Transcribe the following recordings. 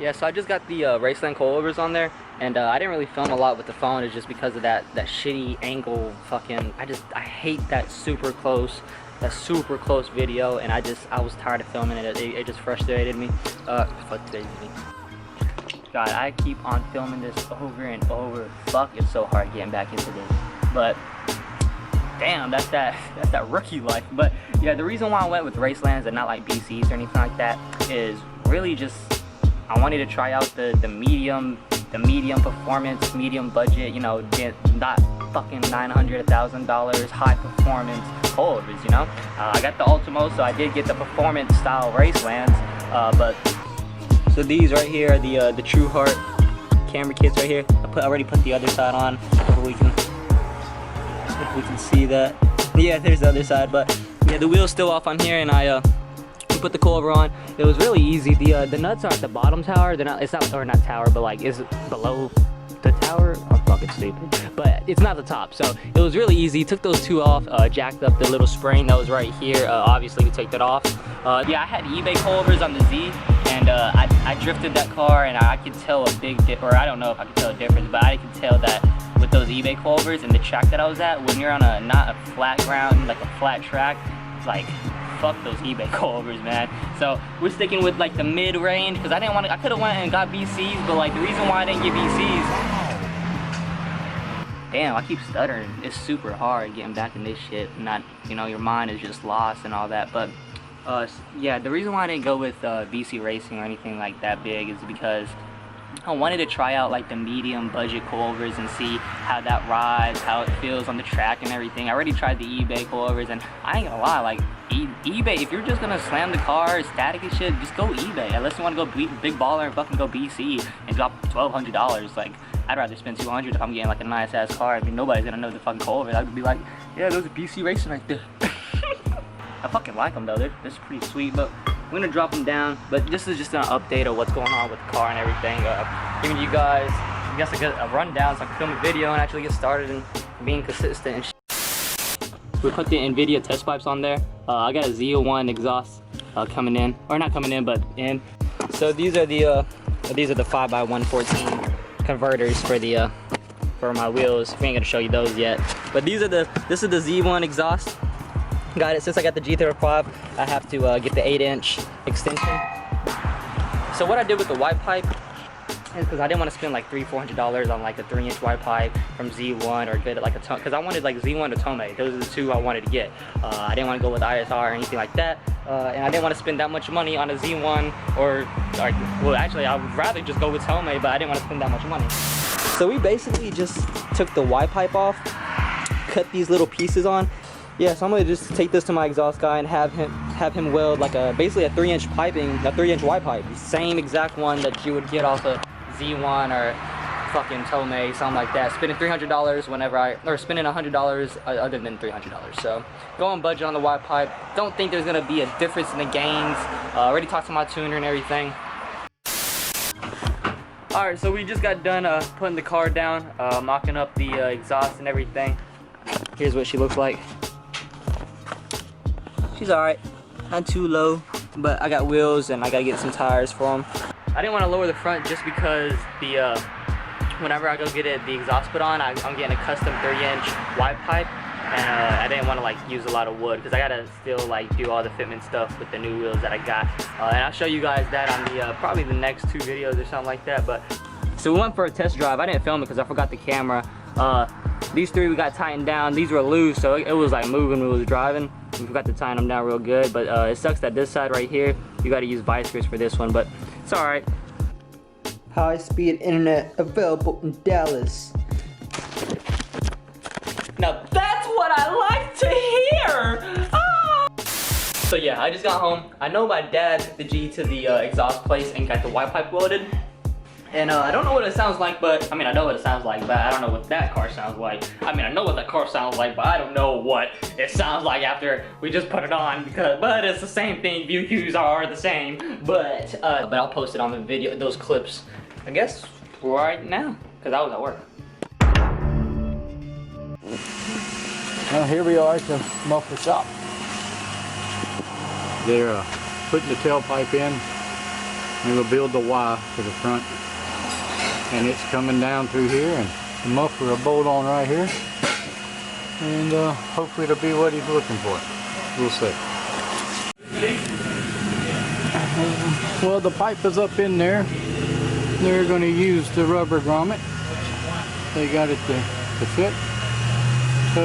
Yeah, so I just got the Raceland Coilovers on there, and I didn't really film a lot with the phone. It's just because of that shitty angle. Fucking, I hate that super close video, and I was tired of filming it. It just frustrated me. God, I keep on filming this over and over. Fuck, it's so hard getting back into this. But damn, that's that rookie life. But yeah, the reason why I went with Racelands and not like BCs or anything like that is really just I wanted to try out the medium performance, medium budget, you know, not fucking $900, $1,000 high performance coilovers, you know. I got the Ultimo, so I did get the performance style Racelands, but so these right here are the TruHart Camber kits right here. I already put the other side on, if we can see that. Yeah, there's the other side, but yeah, the wheel's still off on here, and I put the coilover on. It was really easy. The nuts are at the bottom tower. They're not. It's not, or not tower, but like is below the tower. I'm fucking stupid, but it's not the top. So it was really easy. Took those two off. Jacked up the little spring that was right here. Obviously we take that off. Yeah, I had eBay coilovers on the Z, and I drifted that car, and I could tell a big difference. Or I don't know if I could tell a difference, but I could tell that with those eBay coilovers and the track that I was at, when you're on not a flat ground, like a flat track, like fuck those eBay coilovers, man. So we're sticking with like the mid-range, because I could have went and got BCs, but like the reason why I didn't get BCs, damn, I keep stuttering. It's super hard getting back in this shit. Not, you know, your mind is just lost and all that. But yeah, the reason why I didn't go with BC Racing or anything like that big is because I wanted to try out like the medium budget coilovers and see how that rides, how it feels on the track and everything. I already tried the eBay coilovers, and I ain't gonna lie, like eBay, if you're just gonna slam the car static and shit, just go eBay. Unless you want to go big baller and fucking go BC and drop $1,200. Like, I'd rather spend $200 if I'm getting like a nice ass car. I mean, nobody's gonna know the fucking coilovers. I'd be like, yeah, those are BC Racing right there. I fucking like them though. They're pretty sweet, but we're gonna drop them down. But this is just an update of what's going on with the car and everything. Giving you guys, I guess, a rundown so I can film a video and actually get started and being consistent and shit. We put the NVIDIA test pipes on there. I got a Z01 exhaust coming in, or not coming in, but in. So these are the 5x114 converters for my wheels. We ain't gonna show you those yet. But this is the Z1 exhaust. Got it. Since I got the G35, I have to get the 8-inch extension. So what I did with the white pipe is because I didn't want to spend like $300-400 on like a 3-inch white pipe from Z1 or get like a Tome, because I wanted like Z1 or Tome. Those are the two I wanted to get. I didn't want to go with ISR or anything like that, and I didn't want to spend that much money on a Z1 or well, actually I would rather just go with Tome, but I didn't want to spend that much money. So we basically just took the white pipe off, cut these little pieces on. Yeah, so I'm gonna just take this to my exhaust guy and have him weld like basically a 3-inch piping, a 3-inch white pipe, the same exact one that you would get off a Z1 or fucking Tome, something like that. Spending $300 or spending $100 other than $300. So go on budget on the white pipe. Don't think there's gonna be a difference in the gains. Already talked to my tuner and everything. All right, so we just got done putting the car down, mocking up the exhaust and everything. Here's what she looks like. She's alright, not too low, but I got wheels and I gotta get some tires for them. I didn't want to lower the front just because whenever I go get the exhaust put on, I'm getting a custom 3-inch white pipe, and I didn't want to like use a lot of wood because I gotta still like do all the fitment stuff with the new wheels that I got, and I'll show you guys that on the probably the next 2 videos or something like that. But so we went for a test drive. I didn't film it because I forgot the camera. These 3 we got tightened down. These were loose, so it was like moving when we was driving. We forgot to tighten them down real good, but it sucks that this side right here, you got to use vice grips for this one, but it's all right. High-speed internet available in Dallas. Now that's what I like to hear. Ah! So yeah, I just got home. I know my dad took the G to the exhaust place and got the white pipe welded. And I don't know what it sounds like, but I mean, I know what it sounds like, but I don't know what that car sounds like. I mean, I know what that car sounds like, but I don't know what it sounds like after we just put it on, but it's the same thing. View cues are the same, but I'll post it on the video, those clips, I guess, right now, because I was at work. Well, here we are at the muffler shop. They're putting the tailpipe in. And we'll build the Y to the front. And it's coming down through here, and the muffler will bolt on right here. And hopefully it'll be what he's looking for. We'll see. Well, the pipe is up in there. They're going to use the rubber grommet. They got it to fit. So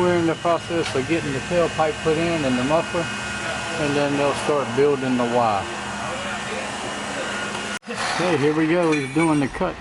we're in the process of getting the tailpipe put in and the muffler, and then they'll start building the Y. Okay, here we go. He's doing the cut.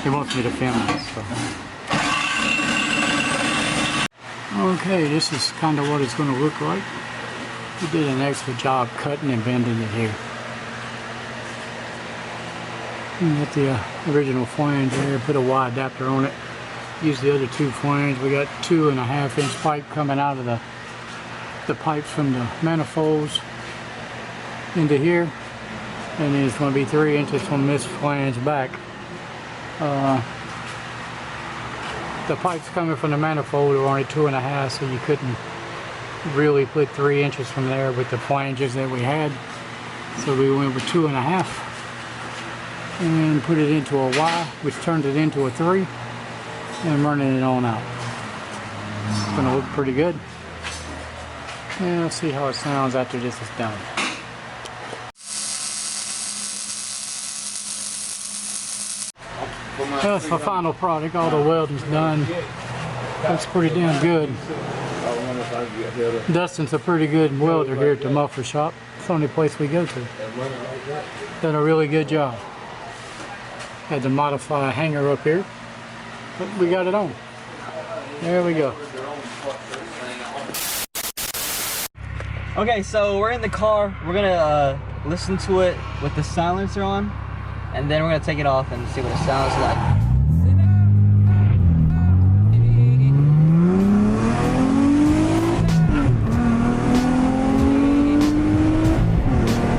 He wants me to film this. So. Okay, this is kind of what it's going to look like. He did an excellent job cutting and bending it here. Got the original flange there, put a Y adapter on it. Use the other two flanges. We got 2.5 inch pipe coming out of the pipes from the manifolds into here, and then it's going to be 3 inches from this flange back. The pipes coming from the manifold are only 2.5, so you couldn't really put 3 inches from there with the flanges that we had. So we went with 2.5 and put it into a Y, which turned it into a 3. And running it on out. It's going to look pretty good. And let's see how it sounds after this is done. That's the final product. All the welding's done. Looks pretty damn good. Dustin's a pretty good welder here at the muffler shop. It's the only place we go to. Done a really good job. Had to modify a hanger up here. But we got it on. There we go. Okay, so we're in the car. We're gonna listen to it with the silencer on, and then we're gonna take it off and see what it sounds like.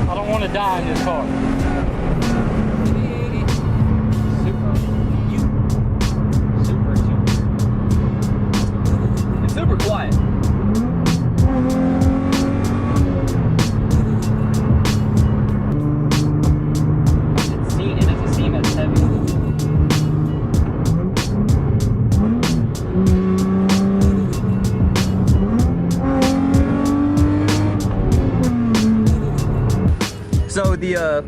I don't want to die in this car. Super quiet. It doesn't seem as heavy. So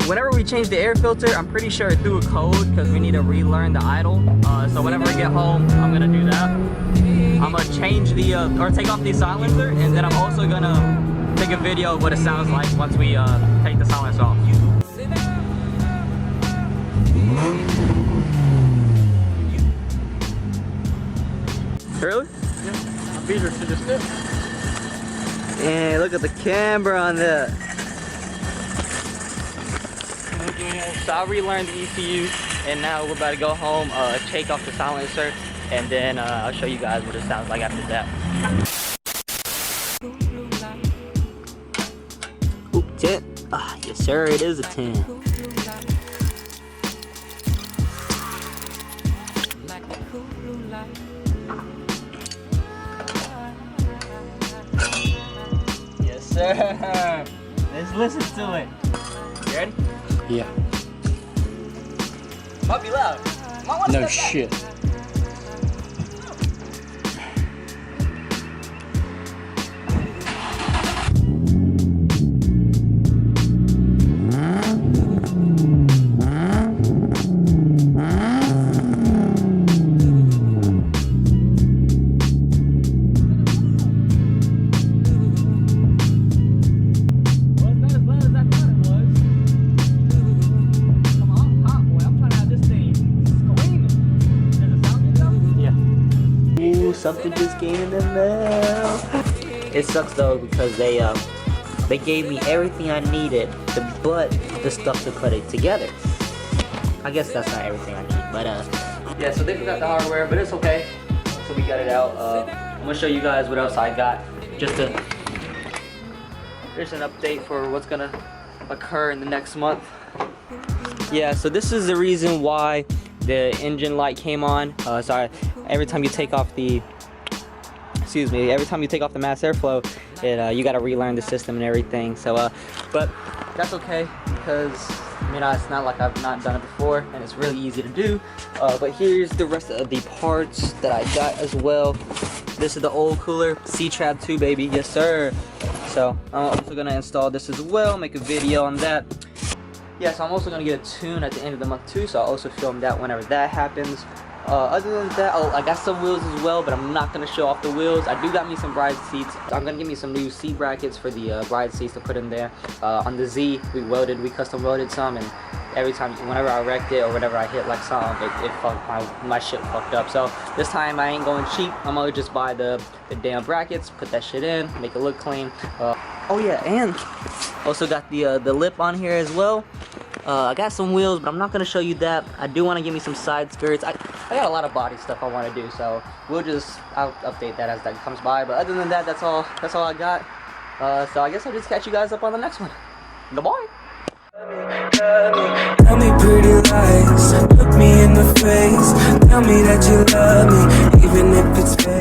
whenever we change the air filter, I'm pretty sure it threw a code because we need to relearn the idle. So whenever we get home, I'm gonna do that. I'm gonna change the or take off the silencer, and then I'm also gonna take a video of what it sounds like once we take the silencer off. Really? Yeah. I beat her to the stick. And look at the camber on that. So I relearned the ECU, and now we're about to go home, take off the silencer, and then I'll show you guys what it sounds like after that. Ooh, 10. Ah, yes sir, it is a 10. Yes sir. Let's listen to it. You ready? Yeah. Might be loud. Might want to No step shit. back. Something just came in the mail. It sucks though because they gave me everything I needed, but the stuff to put it together. I guess that's not everything I need, but yeah. So they forgot the hardware, but it's okay. So we got it out. I'm gonna show you guys what else I got. Here's an update for what's gonna occur in the next month. Yeah. So this is the reason why the engine light came on. Sorry. Every time you take off the mass airflow, you gotta relearn the system and everything. So, but that's okay because I mean, it's not like I've not done it before, and it's really easy to do. But here's the rest of the parts that I got as well. This is the old cooler, C-Trap 2, baby, yes sir. So I'm also gonna install this as well, make a video on that. Yeah, so I'm also gonna get a tune at the end of the month too, so I'll also film that whenever that happens. Other than that, oh, I got some wheels as well, but I'm not going to show off the wheels. I do got me some bride seats. I'm going to get me some new seat brackets for the bride seats to put in there. On the Z, we custom welded some, and every time, whenever I wrecked it or whenever I hit like something, it fucked, my shit fucked up. So this time I ain't going cheap. I'm going to just buy the damn brackets, put that shit in, make it look clean. Oh yeah, and also got the lip on here as well. I got some wheels, but I'm not gonna show you that. I do want to give me some side skirts. I got a lot of body stuff I want to do, so I'll update that as that comes by. But other than that, that's all I got. So I guess I'll just catch you guys up on the next one. Goodbye. Tell me pretty lies, look me in the face. Tell me that you love me, even if it's fake.